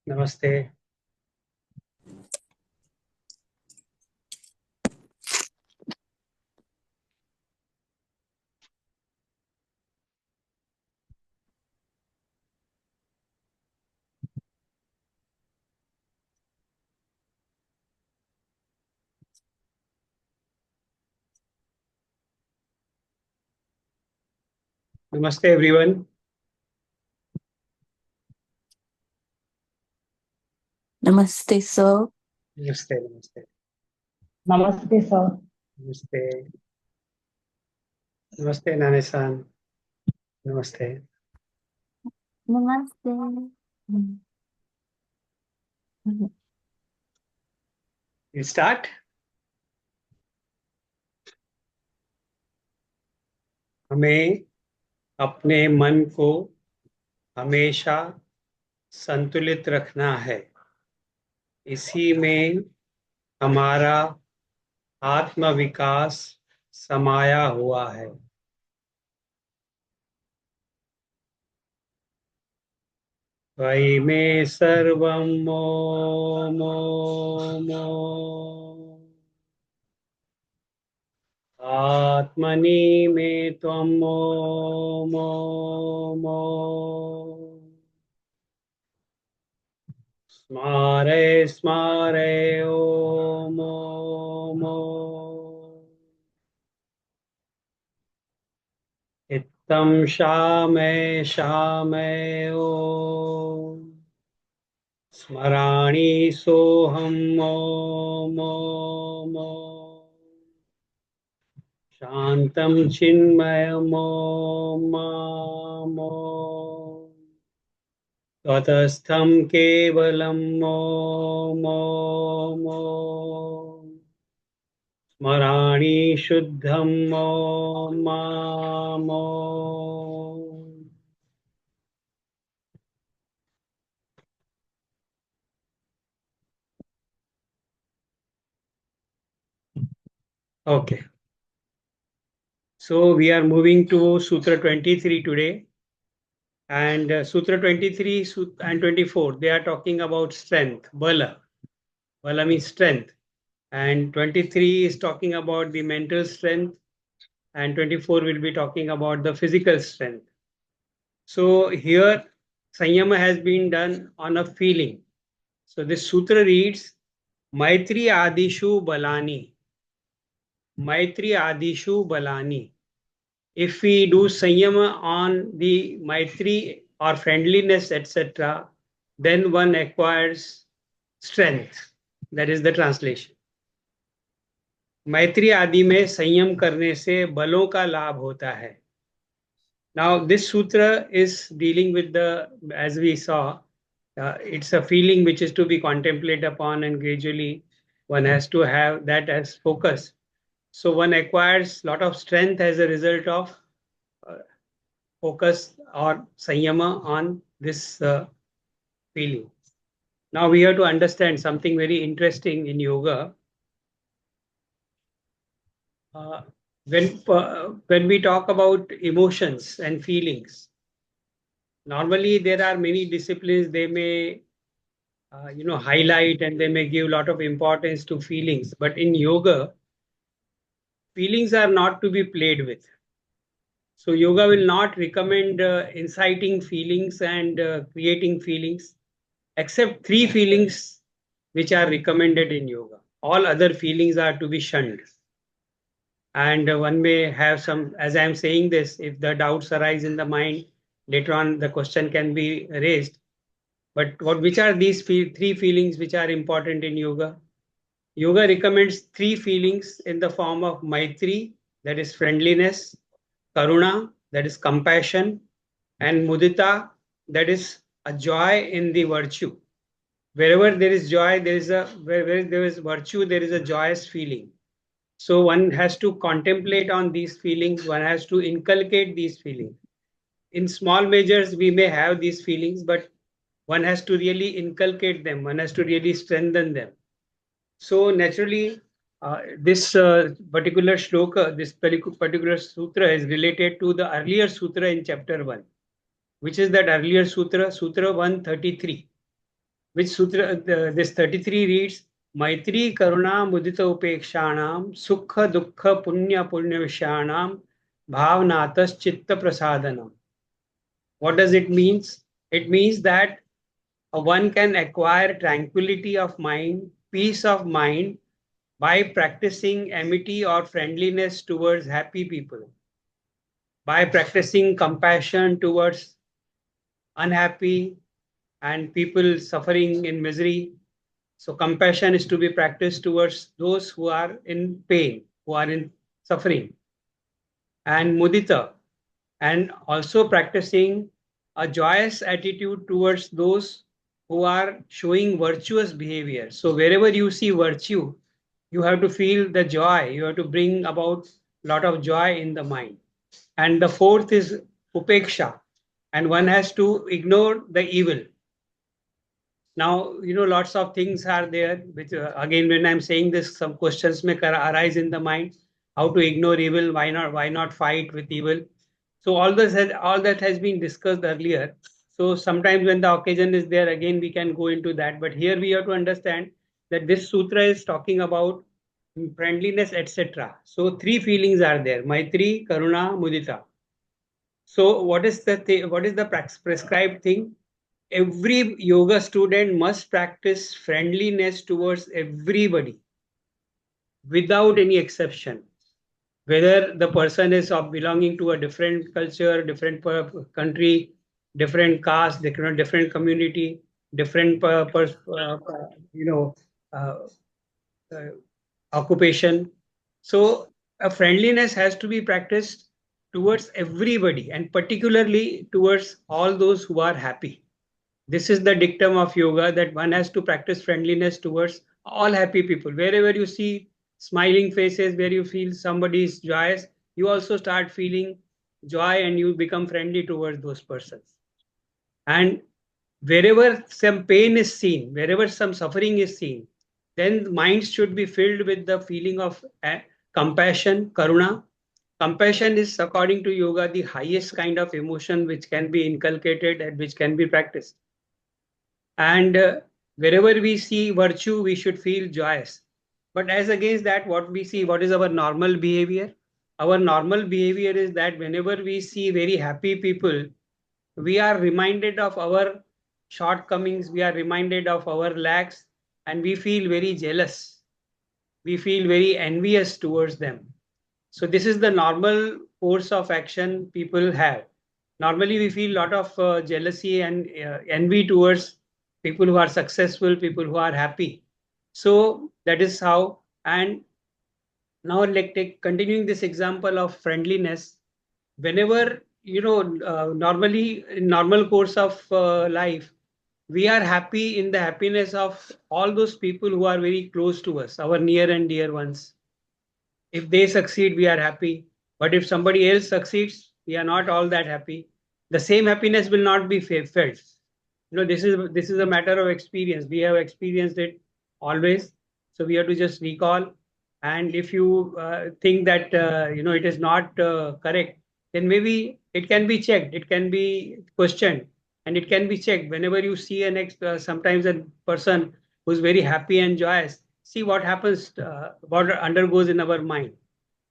नमस्ते। नमस्ते everyone. Namaste, sir. नमस्ते नमस्ते नमस्ते सर। नमस्ते नमस्ते नाने-सान। नमस्ते। Namaste. You start. हमें अपने मन को हमेशा संतुलित रखना है। इसी में हमारा आत्मविकास समाया हुआ है। त्वयि मे सर्वं मो आत्मनि मे त्वं मो स्मारे स्मारे ॐ इत्थं शामे शामे ॐ स्मराणि सोऽहं ॐ शान्तं चिन्मयम् ॐ तटस्थं केवलम् ॐ स्मराणि शुद्धम् ॐ Okay. So we are moving to Sutra 23 today. And Sutra 23 and 24, they are talking about strength, Bala. Bala means strength. And 23 is talking about the mental strength. And 24 will be talking about the physical strength. So here, Sanyama has been done on a feeling. So this sutra reads, Maitri Adishu Balani. Maitri Adishu Balani. If we do Sanyama on the Maitri or friendliness, etc., then one acquires strength. That is the translation. मैत्री आदि में संयम करने से बलों का लाभ होता है. Now this sutra is dealing with the, as we saw, it's a feeling which is to be contemplated upon, and gradually one has to have that as focus. So one acquires a lot of strength as a result of focus or sanyama on this feeling. Now we have to understand something very interesting in yoga. When we talk about emotions and feelings, normally there are many disciplines, they may highlight and they may give a lot of importance to feelings, but in yoga, feelings are not to be played with. So yoga will not recommend inciting feelings and creating feelings, except 3 feelings which are recommended in yoga. All other feelings are to be shunned. And one may have some, as I am saying this, if the doubts arise in the mind, later on the question can be raised. But which are these 3 feelings which are important in yoga? Yoga recommends 3 feelings in the form of Maitri, that is friendliness, Karuna, that is compassion, and Mudita, that is a joy in the virtue. Wherever there is joy, there is where there is virtue, there is a joyous feeling. So one has to contemplate on these feelings, one has to inculcate these feelings. In small measures, we may have these feelings, but one has to really inculcate them, one has to really strengthen them. So naturally, this particular shloka, this particular sutra is related to the earlier sutra in chapter 1, which is that earlier sutra, Sutra 133, which sutra, this 33 reads, Maitri Karuna Mudita Upekshanam Sukha Dukkha Punya Vishanam Bhavnatas Chitta Prasadanam. What does it means? It means that one can acquire tranquility of mind, peace of mind by practicing amity or friendliness towards happy people, by practicing compassion towards unhappy and people suffering in misery. So compassion is to be practiced towards those who are in pain, who are in suffering. And mudita, and also practicing a joyous attitude towards those who are showing virtuous behavior. So wherever you see virtue, you have to feel the joy. You have to bring about a lot of joy in the mind. And the fourth is upeksha, and one has to ignore the evil. Now, lots of things are there, which again, when I'm saying this, some questions may arise in the mind. How to ignore evil? Why not fight with evil? So all that has been discussed earlier. So sometimes when the occasion is there, again we can go into that. But here we have to understand that this sutra is talking about friendliness, etc. So three feelings are there: Maitri, Karuna, Mudita. So what is the prescribed thing? Every yoga student must practice friendliness towards everybody without any exception, whether the person is of belonging to a different culture, different country, different caste, different community, different you know uh, uh, occupation. So a friendliness has to be practiced towards everybody, and particularly towards all those who are happy. This is the dictum of yoga, that one has to practice friendliness towards all happy people. Wherever you see smiling faces, where you feel somebody is joyous, you also start feeling joy and you become friendly towards those persons. And wherever some pain is seen, wherever some suffering is seen, then minds should be filled with the feeling of compassion, karuna. Compassion is, according to yoga, the highest kind of emotion which can be inculcated and which can be practiced. And wherever we see virtue, we should feel joyous. But as against that, what we see, what is our normal behavior? Our normal behavior is that whenever we see very happy people, we are reminded of our shortcomings, we are reminded of our lacks, and we feel very jealous. We feel very envious towards them. So this is the normal course of action people have. Normally, we feel a lot of jealousy and envy towards people who are successful, people who are happy. So that is how. And now, like take continuing this example of friendliness. Whenever normally in normal course of life, we are happy in the happiness of all those people who are very close to us, our near and dear ones. If they succeed, we are happy. But if somebody else succeeds, we are not all that happy. The same happiness will not be felt. This is a matter of experience. We have experienced it always. So we have to just recall. And if you think that it is not correct, then maybe it can be checked. It can be questioned, and it can be checked. Whenever you see sometimes a person who's very happy and joyous, see what happens, what undergoes in our mind.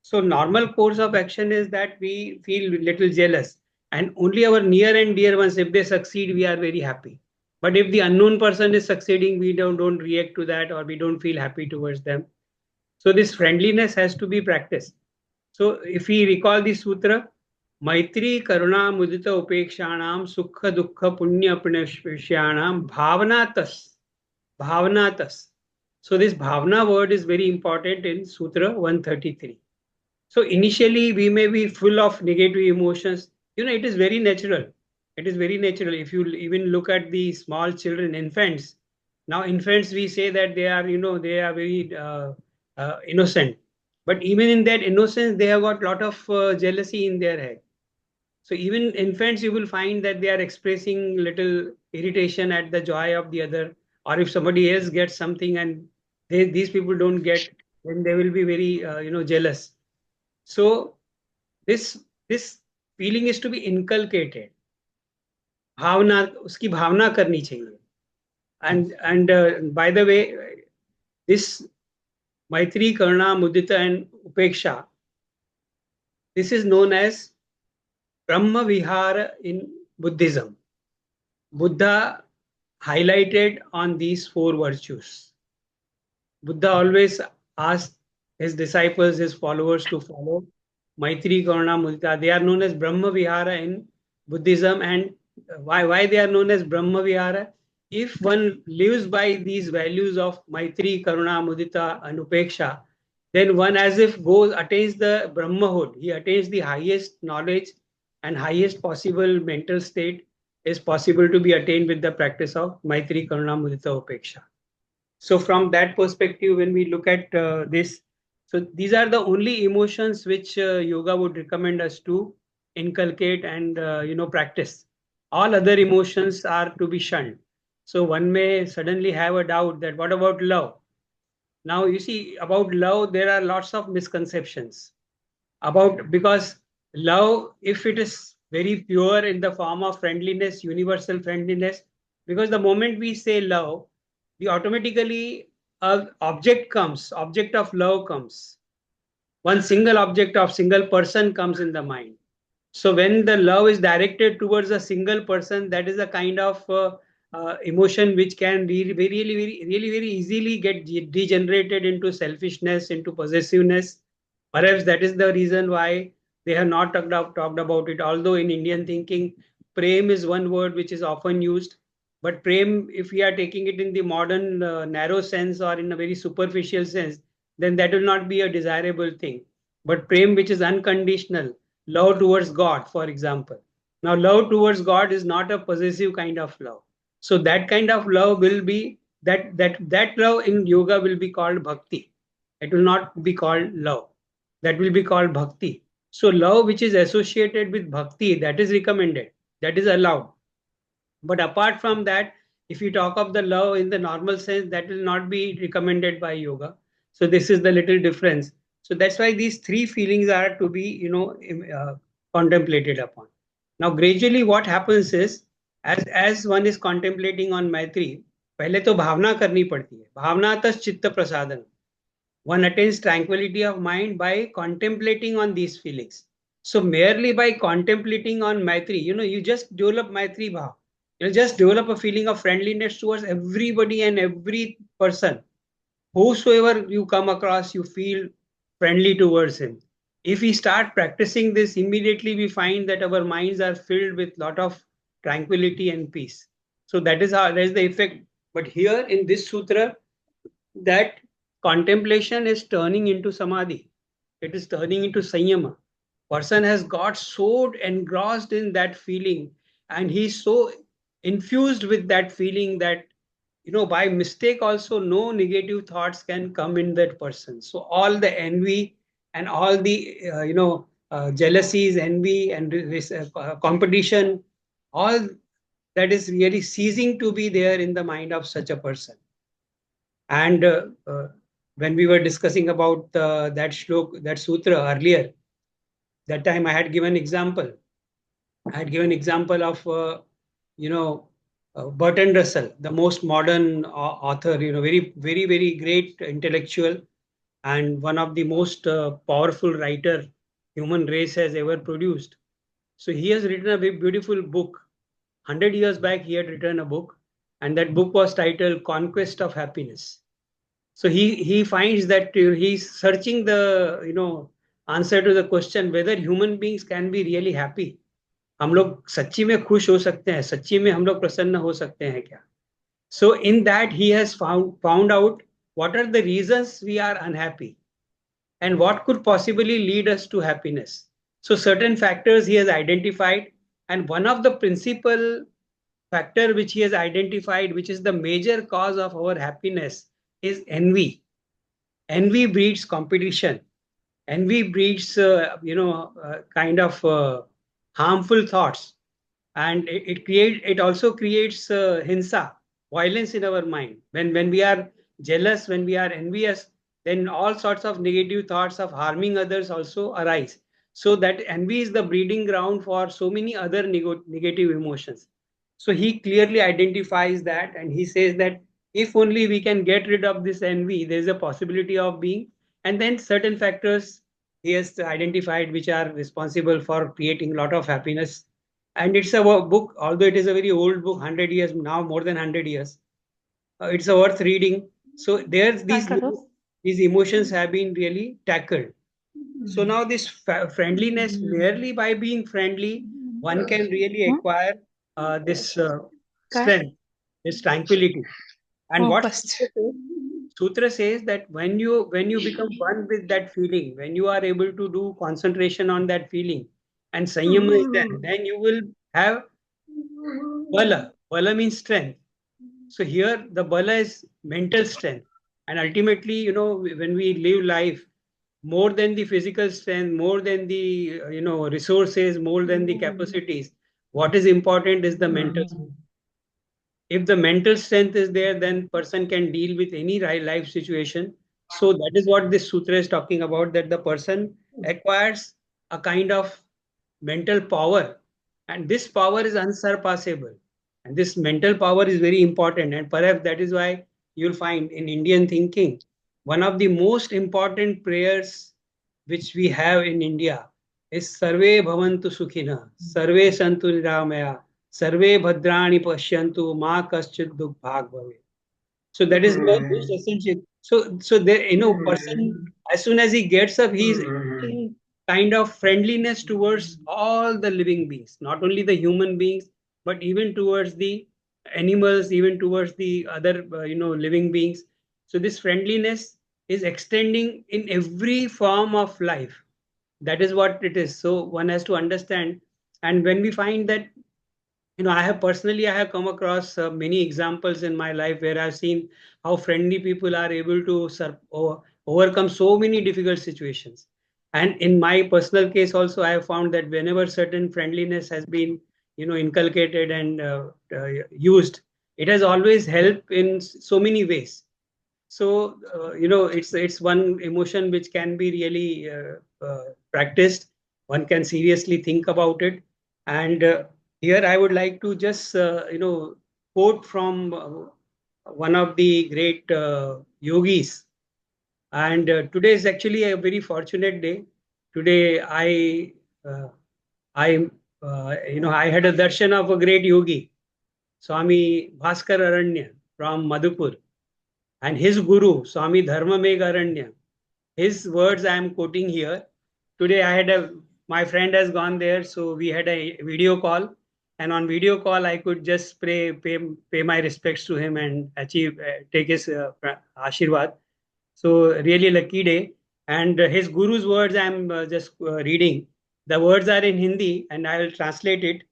So normal course of action is that we feel little jealous, and only our near and dear ones, if they succeed, we are very happy. But if the unknown person is succeeding, we don't react to that, or we don't feel happy towards them. So this friendliness has to be practiced. So if we recall the sutra, Maitri Karuna Mudita Upekshanam Sukha Dukkha Punya Punashyanam Bhavanatas. Bhavanatas. So this bhavana word is very important in Sutra 133. So initially we may be full of negative emotions. It is very natural. It is very natural. If you even look at the small children, infants. Now infants, we say that they are, they are very innocent. But even in that innocence, they have got a lot of jealousy in their head. So even infants, you will find that they are expressing little irritation at the joy of the other, or if somebody else gets something and these people don't get, then they will be very jealous. So this feeling is to be inculcated. भावना, उसकी भावना करनी चाहिए. And by the way, this Maitri, Karuna, Mudita, and Upeksha, this is known as Brahma Vihara in Buddhism. Buddha highlighted on these four virtues. Buddha always asked his disciples, his followers to follow Maitri, Karuna, Mudita. They are known as Brahma Vihara in Buddhism. And why they are known as Brahma Vihara? If one lives by these values of Maitri, Karuna, Mudita, and Upeksha, then one as if goes attains the Brahmahood. He attains the highest knowledge and highest possible mental state is possible to be attained with the practice of Maitri, Karuna, Mudita, Upeksha. So from that perspective, when we look at this, so these are the only emotions which yoga would recommend us to inculcate and practice. All other emotions are to be shunned. So one may suddenly have a doubt that what about love? Now you see, about love there are lots of misconceptions about, because love, if it is very pure in the form of friendliness, universal friendliness, because the moment we say love, the automatically object of love comes. One single object of single person comes in the mind. So when the love is directed towards a single person, that is a kind of emotion which can really very easily get degenerated into selfishness, into possessiveness. Perhaps that is the reason why they have not talked about it. Although in Indian thinking, prem is one word which is often used, but prem, if we are taking it in the modern narrow sense or in a very superficial sense, then that will not be a desirable thing. But prem, which is unconditional, love towards God, for example. Now, love towards God is not a possessive kind of love. So that kind of love will be that love in yoga will be called bhakti. It will not be called love. That will be called bhakti. So love which is associated with bhakti, that is recommended, that is allowed. But apart from that, if you talk of the love in the normal sense, that will not be recommended by yoga. So this is the little difference. So that's why these three feelings are to be, contemplated upon. Now, gradually, what happens is, as one is contemplating on Maitri, पहले तो भावना करनी पड़ती है. भावनातः चित्त प्रसादन. One attains tranquility of mind by contemplating on these feelings. So merely by contemplating on Maitri, you just develop Maitri Bhav. You just develop a feeling of friendliness towards everybody and every person. Whosoever you come across, you feel friendly towards him. If we start practicing this, immediately we find that our minds are filled with lot of tranquility and peace. So that is the effect. But here in this sutra, that contemplation is turning into samadhi. It is turning into sanyama. Person has got so engrossed in that feeling, and he's so infused with that feeling that, by mistake also no negative thoughts can come in that person. So all the envy and all the jealousies, envy, and competition, all that is really ceasing to be there in the mind of such a person. And when we were discussing about that shlok, that sutra earlier, that time I had given example. I had given example of, Bertrand Russell, the most modern author, very great intellectual and one of the most powerful writer human race has ever produced. So he has written a very beautiful book. 100 years back, he had written a book, and that book was titled Conquest of Happiness. So he finds that he's searching the answer to the question whether human beings can be really happy. हम लोग सच्ची में खुश हो सकते हैं, सच्ची में हम लोग प्रसन्न हो सकते हैं क्या? So in that he has found out what are the reasons we are unhappy and what could possibly lead us to happiness. So certain factors he has identified, and one of the principal factor which he has identified, which is the major cause of our happiness, is envy. Envy breeds competition. Envy breeds kind of harmful thoughts, and it also creates hinsa, violence in our mind. When we are jealous, when we are envious, then all sorts of negative thoughts of harming others also arise. So that envy is the breeding ground for so many other negative emotions. So he clearly identifies that, and he says that if only we can get rid of this envy, there is a possibility of being, and then certain factors he has identified which are responsible for creating a lot of happiness. And it's a book, although it is a very old book, 100 years now, more than 100 years. It's a worth reading. So there's these emotions have been really tackled. So now this friendliness, merely by being friendly, one can really acquire this strength, this tranquility. And what Sutra says that when you become one with that feeling, when you are able to do concentration on that feeling, and sanyama is there, then you will have bala. Bala means strength. So here the bala is mental strength, and ultimately, when we live life, more than the physical strength, more than the resources, more than the capacities, what is important is the mental strength. If the mental strength is there, then person can deal with any life situation. So that is what this sutra is talking about, that the person acquires a kind of mental power, and this power is unsurpassable, and this mental power is very important, and perhaps that is why you'll find in Indian thinking one of the most important prayers which we have in India is Sarve Bhavantu Sukhina, Sarve Santu Niramaya, Sarve Bhadrani Pashyantu, Ma Kaschit Dukh Bhag Bhave. So that is the most essential. So the person, as soon as he gets up, he is acting kind of friendliness towards all the living beings, not only the human beings, but even towards the animals, even towards the other living beings. So this friendliness is extending in every form of life. That is what it is. So one has to understand, and when we find that, I have come across many examples in my life where I've seen how friendly people are able to overcome so many difficult situations. And in my personal case also, I have found that whenever certain friendliness has been inculcated and used, it has always helped in so many ways. So it's one emotion which can be really practiced. One can seriously think about it. And here I would like to just quote from one of the great yogis. And today is actually a very fortunate day. Today uh, I I had a darshan of a great yogi, Swami Bhaskar Aranya from Madhupur, and his guru, Swami Dharmamegh Aranya. His words I am quoting here. Today I had my friend has gone there, so we had a video call, and on video call I could just pay my respects to him and take his ashirwad. So really lucky day. And his guru's words I am just reading. The words are in Hindi, and I will translate it.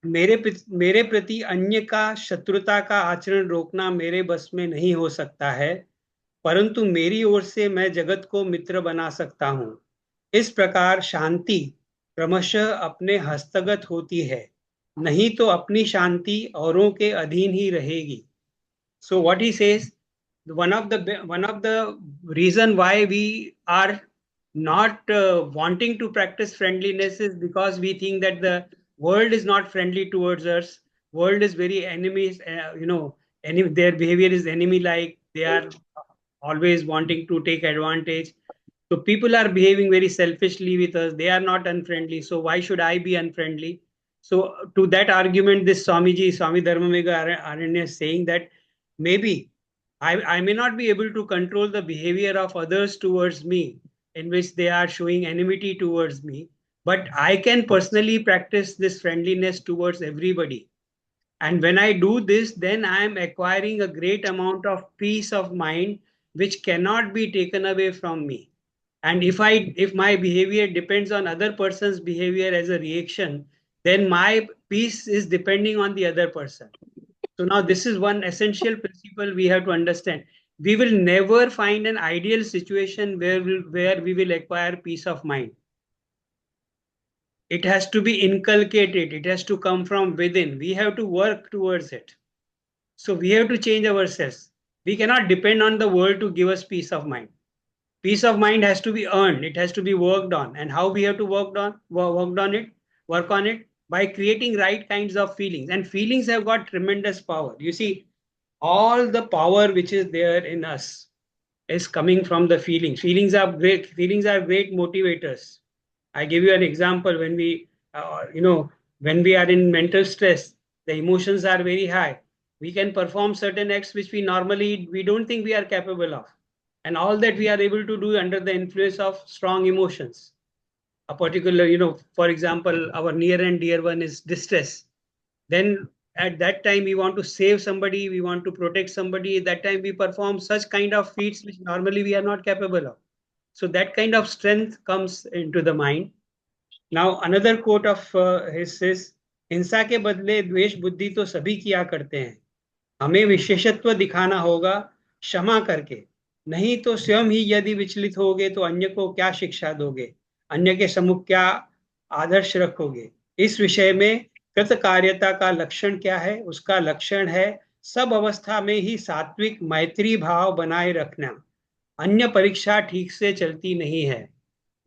मेरे प्रति अन्य का शत्रुता का आचरण रोकना मेरे बस में नहीं हो सकता है, परंतु मेरी ओर से मैं जगत को मित्र बना सकता हूं। इस प्रकार शांति क्रमशः अपने हस्तगत होती है, नहीं तो अपनी शांति औरों के अधीन ही रहेगी। So what he says, one of the reason why we are not wanting to practice friendliness is because we think that the world is not friendly towards us. World is very enemies. Their behavior is enemy-like. They are always wanting to take advantage. So people are behaving very selfishly with us. They are not unfriendly. So why should I be unfriendly? So to that argument, this Swami Dharmamegha Aranya is saying that maybe I may not be able to control the behavior of others towards me, in which they are showing enmity towards me, but I can personally practice this friendliness towards everybody. And when I do this, then I am acquiring a great amount of peace of mind, which cannot be taken away from me. And if my behavior depends on other person's behavior as a reaction, then my peace is depending on the other person. So now this is one essential principle we have to understand. We will never find an ideal situation where we will acquire peace of mind. It has to be inculcated. It has to come from within. We have to work towards it. So we have to change ourselves. We cannot depend on the world to give us peace of mind. Peace of mind has to be earned. It has to be worked on. And how we have to work on it? Work on it by creating right kinds of feelings. And feelings have got tremendous power. You see, all the power which is there in us is coming from the feelings. Feelings are great. Feelings are great motivators. I give you an example. When we, when we are in mental stress, the emotions are very high. We can perform certain acts which we don't think we are capable of, and all that we are able to do under the influence of strong emotions. A particular, for example, our near and dear one is distress. Then at that time we want to save somebody, we want to protect somebody. At that time we perform such kind of feats which normally we are not capable of. So that kind of strength comes into the mind. Now another quote of his is, हिंसा के बदले द्वेष बुद्धि तो सभी किया करते हैं, हमें विशेषत्व दिखाना होगा क्षमा करके, नहीं तो स्वयं ही यदि विचलित होगे तो अन्य को क्या शिक्षा दोगे, अन्य के सम्मुख क्या आदर्श रखोगे। इस विषय में कृतकार्यता का लक्षण क्या है? उसका लक्षण है सब अवस्था में ही सात्विक मैत्री भाव बनाए रखना, अन्य परीक्षा ठीक से चलती नहीं है।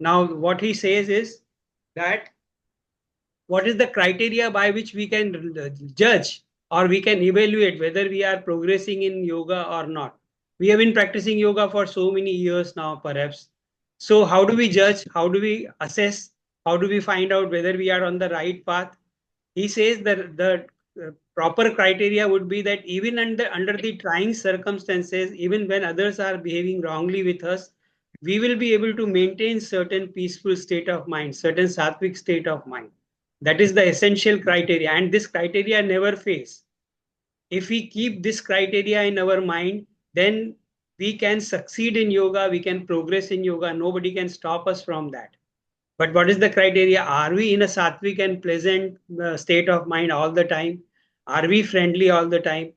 Now what he says is that what is the criteria by which we can judge or we can evaluate whether we are progressing in yoga or not? We have been practicing yoga for so many years now, perhaps. So, how do we judge? How do we assess? How do we find out whether we are on the right path? He says that the proper criteria would be that even under the trying circumstances, even when others are behaving wrongly with us, we will be able to maintain certain peaceful state of mind, certain sattvic state of mind. That is the essential criteria, and this criteria never fails. If we keep this criteria in our mind, then we can succeed in yoga, we can progress in yoga. Nobody can stop us from that. But what is the criteria? Are we in a sattvic and pleasant state of mind all the time? Are we friendly all the time?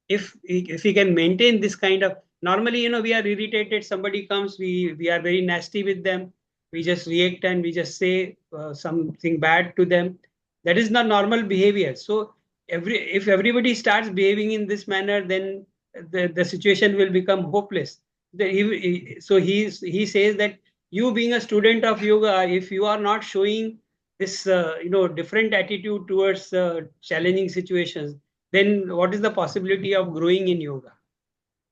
If we can maintain this kind of, normally, we are irritated. Somebody comes, we are very nasty with them. We just react and we just say something bad to them. That is not normal behavior. So if everybody starts behaving in this manner, then the situation will become hopeless. He says that you being a student of yoga, if you are not showing this different attitude towards challenging situations, then what is the possibility of growing in yoga?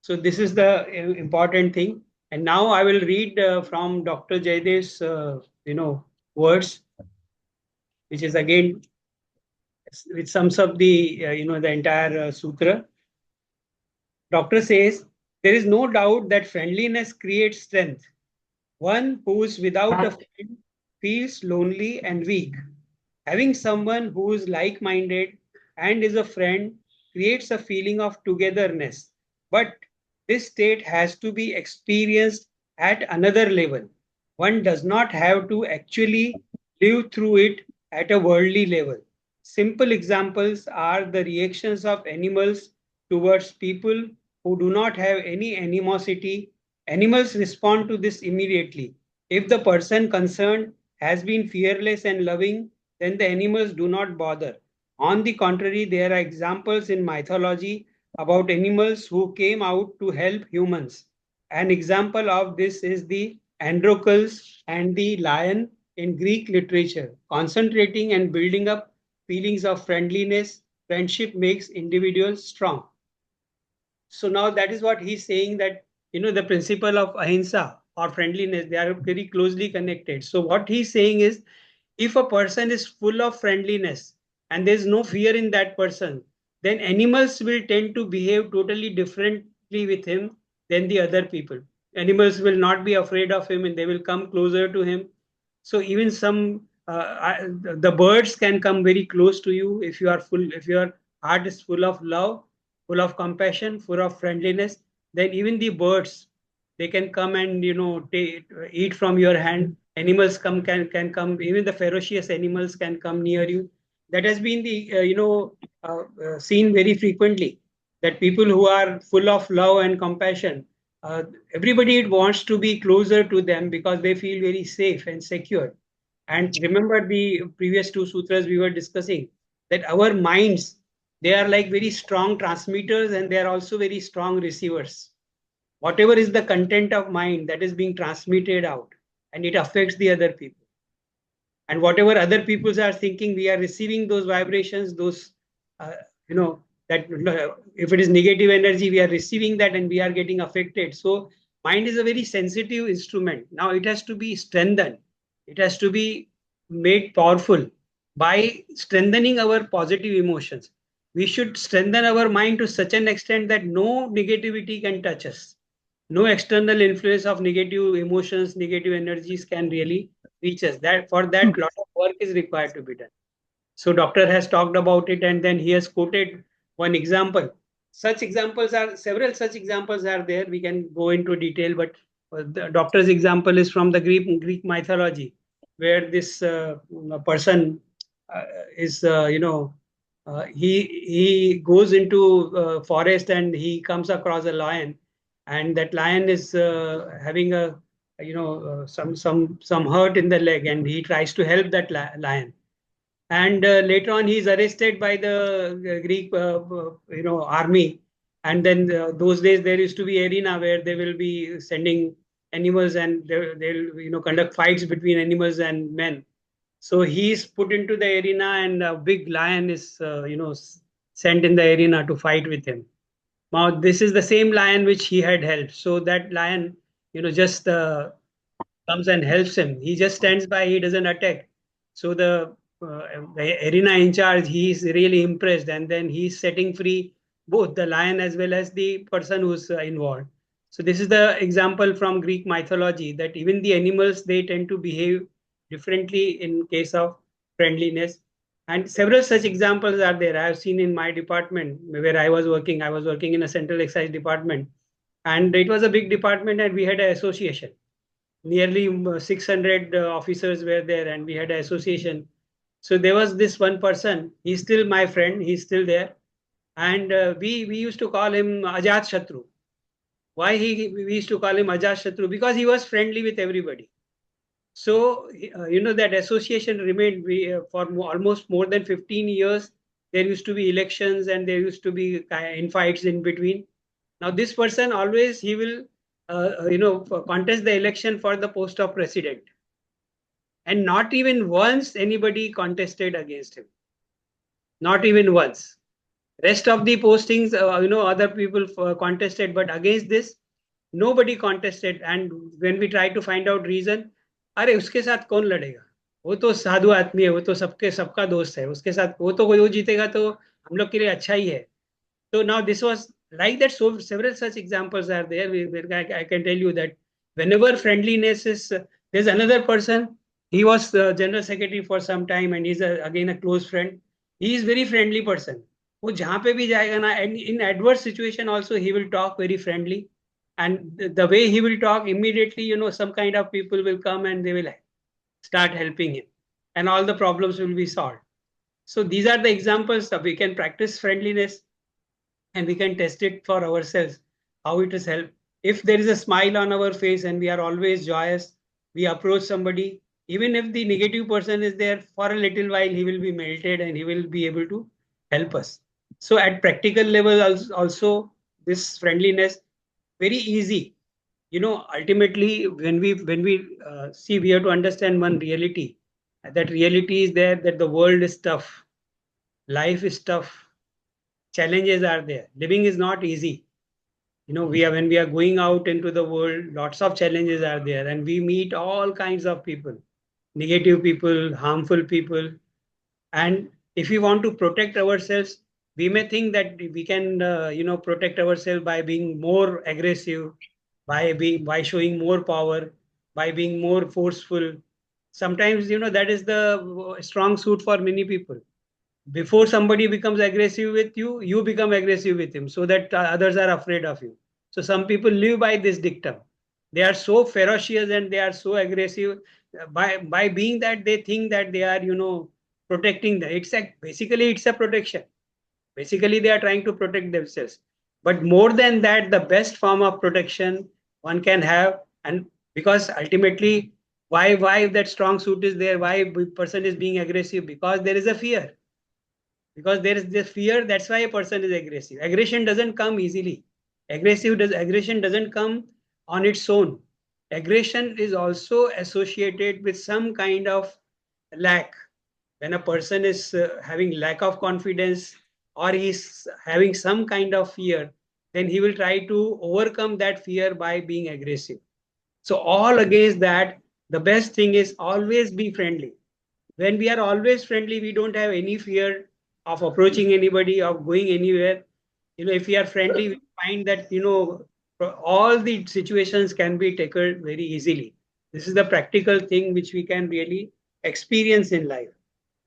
So this is the important thing. And now I will read from Dr. Jaydev's words, which is again, which sums up the entire sutra. Doctor says, there is no doubt that friendliness creates strength. One who is without a friend feels lonely and weak. Having someone who is like-minded and is a friend creates a feeling of togetherness. But this state has to be experienced at another level. One does not have to actually live through it at a worldly level. Simple examples are the reactions of animals towards people who do not have any animosity. Animals respond to this immediately. If the person concerned has been fearless and loving, then the animals do not bother. On the contrary, there are examples in mythology about animals who came out to help humans. An example of this is the Androcles and the lion in Greek literature. Concentrating and building up feelings of friendliness, friendship makes individuals strong. So now that is what he's saying, that the principle of ahimsa or friendliness, they are very closely connected. So what he's saying is, if a person is full of friendliness and there's no fear in that person, then animals will tend to behave totally differently with him than the other people. Animals will not be afraid of him and they will come closer to him. So even the birds can come very close to you if if your heart is full of love, full of compassion, full of friendliness. Then even the birds, they can come and eat from your hand. Animals can come. Even the ferocious animals can come near you. That has been the seen very frequently. That people who are full of love and compassion, everybody wants to be closer to them because they feel very safe and secure. And remember the previous two sutras we were discussing, that our minds, they are like very strong transmitters and they are also very strong receivers. Whatever is the content of mind, that is being transmitted out and it affects the other people. And whatever other peoples are thinking, we are receiving those vibrations, those, uh, you know, that if it is negative energy, we are receiving that and we are getting affected. So mind is a very sensitive instrument. Now it has to be strengthened. It has to be made powerful by strengthening our positive emotions. We should strengthen our mind to such an extent that no negativity can touch us. No external influence of negative emotions, negative energies can really reach us. That for that, lot of work is required to be done. So doctor has talked about it, and then he has quoted one example. Such examples are several. Such examples are there. We can go into detail, but the doctor's example is from the Greek mythology, where this person uh, is he goes into forest and he comes across a lion, and that lion is having a some hurt in the leg, and he tries to help that lion, and later on he's arrested by the Greek army. And then those days there used to be arena where they will be sending animals, and they'll conduct fights between animals and men. So he's put into the arena, and a big lion is sent in the arena to fight with him. Now this is the same lion which he had helped. So that lion just comes and helps him. He just stands by, he doesn't attack. So the arena in charge, he is really impressed, and then he's setting free both the lion as well as the person who's involved. So this is the example from Greek mythology, that even the animals, they tend to behave differently in case of friendliness. And several such examples are there. I have seen in my department where I was working. I was working in a central excise department, and it was a big department, and we had an association. Nearly 600 officers were there, and we had an association. So there was this one person. He's still my friend. He's still there, and we used to call him Ajat Shatru. Why we used to call him Ajat Shatru? Because he was friendly with everybody. So that association remained. For almost more than 15 years. There used to be elections, and there used to be infights in between. Now this person always, he will contest the election for the post of president, and not even once anybody contested against him. Not even once. Rest of the postings, other people contested, but against this, nobody contested. And when we try to find out reason, अरे उसके साथ कौन लड़ेगा, वो तो साधु आदमी है, वो तो सबका दोस्त है, उसके साथ वो तो कोई जीतेगा तो हम लोग के लिए अच्छा ही है. So now this was like that. So several such examples are there. I can tell you that whenever friendliness is, there's another person. He was general secretary for some time, and he's again a close friend. He is very friendly person. वो जहाँ पे भी जाएगा ना, and in adverse situation also he will talk very friendly, and the way he will talk, immediately some kind of people will come and they will start helping him, and all the problems will be solved. So these are the examples that we can practice friendliness, and we can test it for ourselves how it has helped. If there is a smile on our face and we are always joyous, we approach somebody, even if the negative person is there, for a little while he will be melted and he will be able to help us. So at practical level also, this friendliness, very easy. Ultimately when we see, we have to understand one reality. That reality is there, that the world is tough, life is tough, challenges are there, living is not easy. We are, when we are going out into the world, lots of challenges are there, and we meet all kinds of people, negative people, harmful people. And if we want to protect ourselves, we may think that we can protect ourselves by being more aggressive, by showing more power, by being more forceful. Sometimes that is the strong suit for many people. Before somebody becomes aggressive with you, you become aggressive with him, so that others are afraid of you. So some people live by this dictum. They are so ferocious and they are so aggressive. By being that, they think that they are protecting them. Basically it's a protection. Basically they are trying to protect themselves. But more than that, the best form of protection one can have, and because ultimately, why that strong suit is there, why person is being aggressive, because there is a fear. Because there is this fear, that's why a person is aggressive. Aggression doesn't come easily. Aggression doesn't come on its own. Aggression is also associated with some kind of lack, when a person is having lack of confidence or he's having some kind of fear, then he will try to overcome that fear by being aggressive. So all against that, the best thing is always be friendly. When we are always friendly, we don't have any fear of approaching anybody, of going anywhere. If we are friendly, we find that all the situations can be tackled very easily. This is the practical thing which we can really experience in life.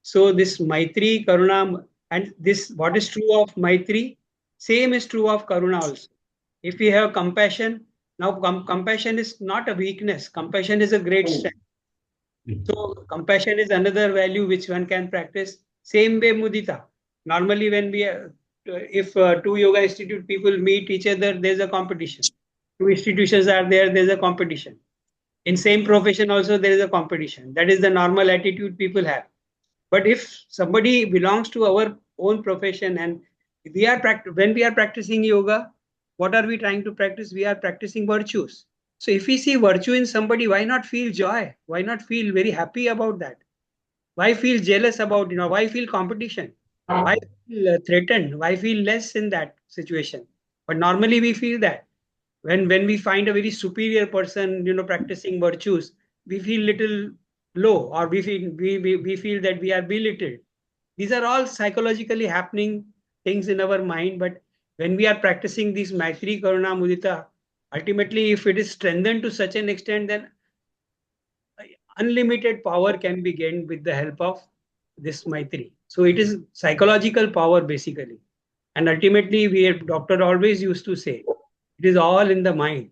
So this Maitri, Karuna, and this what is true of Maitri, same is true of Karuna also. If we have compassion, now compassion is not a weakness. Compassion is a great strength. So compassion is another value which one can practice. Same way Mudita. Normally, when if two yoga institute people meet each other, there's a competition. Two institutions are there, there's a competition. In same profession also, there is a competition. That is the normal attitude people have. But if somebody belongs to our own profession and when we are practicing yoga, what are we trying to practice? We are practicing virtues. So if we see virtue in somebody, why not feel joy? Why not feel very happy about that? Why feel jealous about, why feel competition? Why feel threatened? Why feel less in that situation? But normally we feel that when we find a very superior person, practicing virtues, we feel little low, or we feel that we are belittled. These are all psychologically happening things in our mind. But when we are practicing these Maitri, Karuna, Mudita, ultimately, if it is strengthened to such an extent, then unlimited power can be gained with the help of this Maitri. So it is psychological power basically. And ultimately, doctor always used to say, it is all in the mind.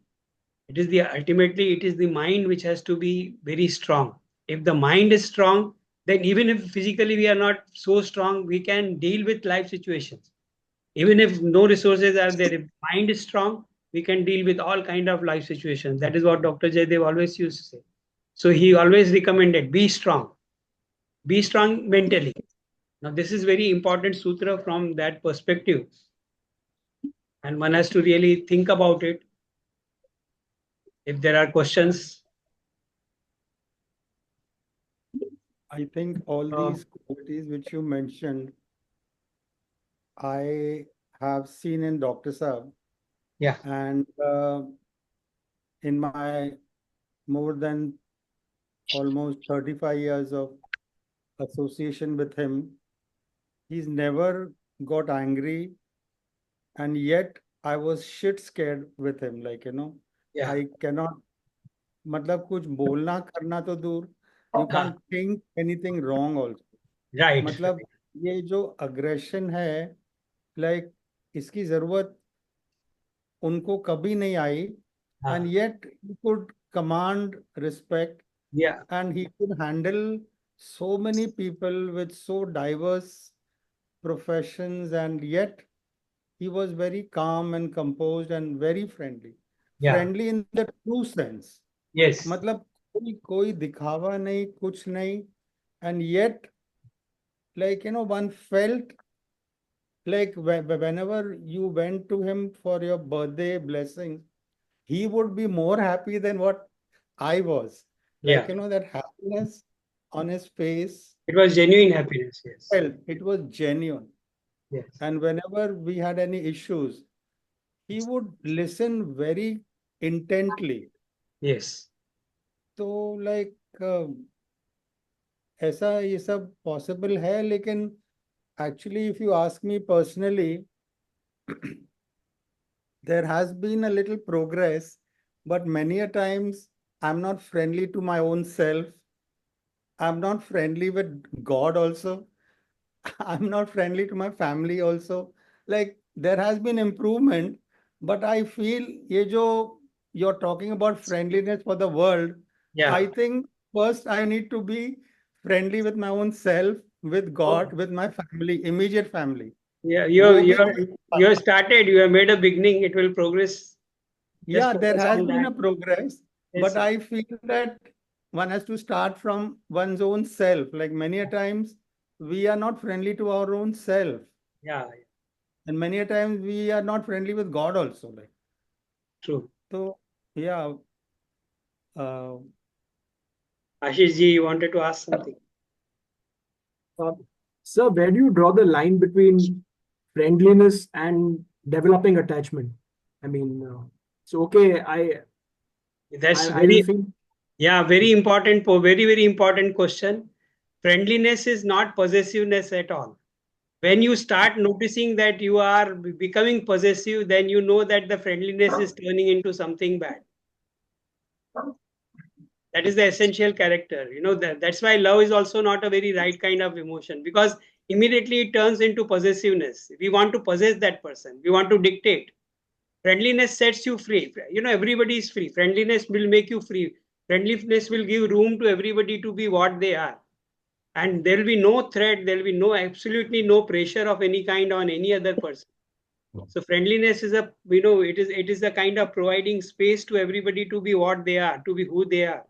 It is the mind which has to be very strong. If the mind is strong, then even if physically we are not so strong, we can deal with life situations. Even if no resources are there, if mind is strong, we can deal with all kind of life situations. That is what Dr. Jaydev always used to say. So he always recommended, be strong mentally. Now this is very important sutra from that perspective, and one has to really think about it. If there are questions, I think all these qualities which you mentioned, I have seen in Dr. Saab, yeah, and in my more than almost 35 years of association with him, he's never got angry, and yet I was shit scared with him. yeah, I cannot, मतलब कुछ बोलना करना तो दूर, you हाँ, can't think anything wrong also. right, मतलब ये जो अग्रेशन है, लाइक इसकी जरूरत उनको कभी नहीं आई, हाँ, and yet he could command respect, yeah, and he could handle so many people with so diverse professions, and yet he was very calm and composed and very friendly. yeah, Friendly in the true sense. yes, मतलब कोई कोई दिखावा नहीं, कुछ नहीं, and yet one felt like whenever you went to him for your birthday blessings, he would be more happy than what I was. yeah. That happiness on his face, It was genuine happiness. Yes, felt it was genuine. yes, And whenever we had any issues, he would listen very intently. yes, So ऐसा ये सब possible है, लेकिन actually if you ask me personally, there has been a little progress, but many a times I'm not friendly to my own self. I'm not friendly with God also. I'm not friendly to my family also. Like there has been improvement, but I feel ये जो you're talking about friendliness for the world, yeah. I think first I need to be friendly with my own self, with Oh, God, with my family, immediate family. yeah, वो भी you have started. You have made a beginning. It will progress. Just Yeah, there focus has on been that. a progress, Yes, but yes. I feel that one has to start from one's own self. Like many a times, we are not friendly to our own self, Yeah, and many a times we are not friendly with God also. true. So, yeah, uh, Ashish ji, you wanted to ask something? Sir, where do you draw the line between friendliness and developing attachment? I mean, so okay, That's I will very, feel. yeah, very important, very, very important question. Friendliness is not possessiveness at all. When you start noticing that you are becoming possessive, then you know that the friendliness is turning into something bad. That is the essential character. That's why love is also not a very right kind of emotion, because immediately it turns into possessiveness. We want to possess that person. We want to dictate. Friendliness sets you free. Everybody is free. Friendliness will make you free. Friendliness will give room to everybody to be what they are. And there will be no threat, there will be absolutely no pressure of any kind on any other person. So friendliness is it is a kind of providing space to everybody to be what they are, to be who they are.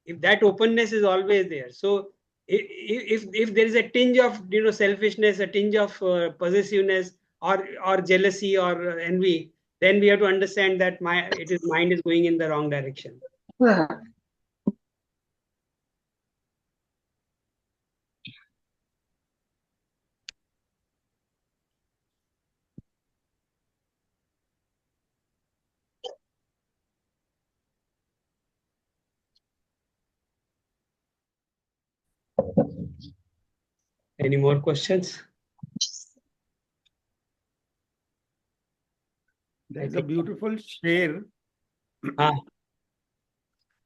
If that openness is always there, so if there is a tinge of selfishness, a tinge of possessiveness, or jealousy or envy, then we have to understand that mind is going in the wrong direction. Any more questions? There's a beautiful शेर. हाँ,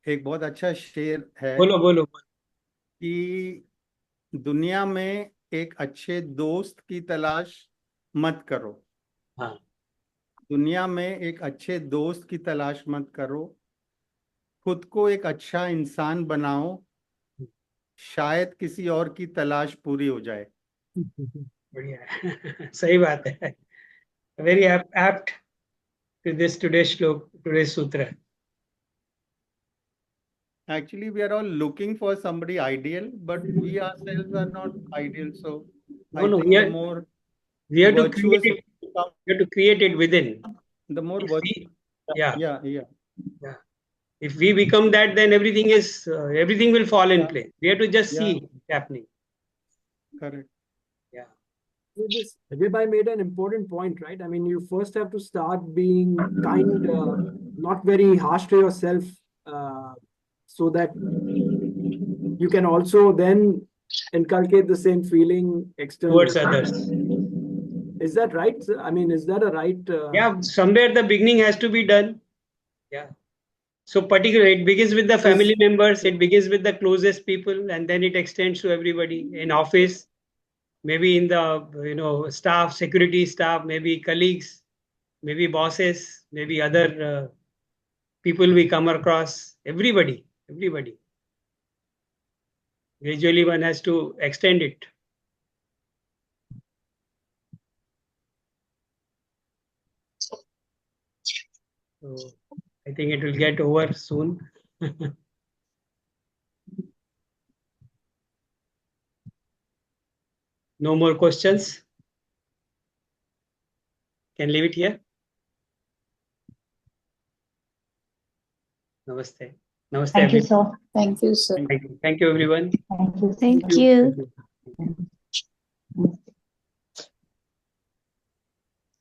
एक बहुत अच्छा शेर है बोलो बोलो। कि दुनिया में एक अच्छे दोस्त की तलाश मत करो. हाँ, दुनिया में एक अच्छे दोस्त की तलाश मत करो. खुद को एक अच्छा इंसान बनाओ. शायद किसी और की तलाश पूरी हो जाए. बढ़िया है। सही बात है। Very apt to this today's sutra. Actually, we are all looking for somebody ideal, but we ourselves are not ideal. So I No, think the more we have to create virtuous we it. become, We have to create it within. the more If virtuous. yeah, Yeah. if we become that, then everything will fall in Yeah. place. We have to just Yeah. see it happening. Correct. Yeah. This Vibhuti made an important point, right? I mean, you first have to start being kind, not very harsh to yourself, so that you can also then inculcate the same feeling externally. Towards others. Is that right? I mean, is that a right? Yeah, somewhere the beginning has to be done. Yeah. So particularly, it begins with the family members. It begins with the closest people, and then it extends to everybody in office, maybe in the staff, security staff, maybe colleagues, maybe bosses, maybe other people we come across. Everybody. Gradually, one has to extend it. So I think it will get over soon. No more questions. Can leave it here. Namaste. Namaste. Thank you, Everyone. sir. Thank you, sir. Thank you, everyone. Thank you. Thank you. Thank you.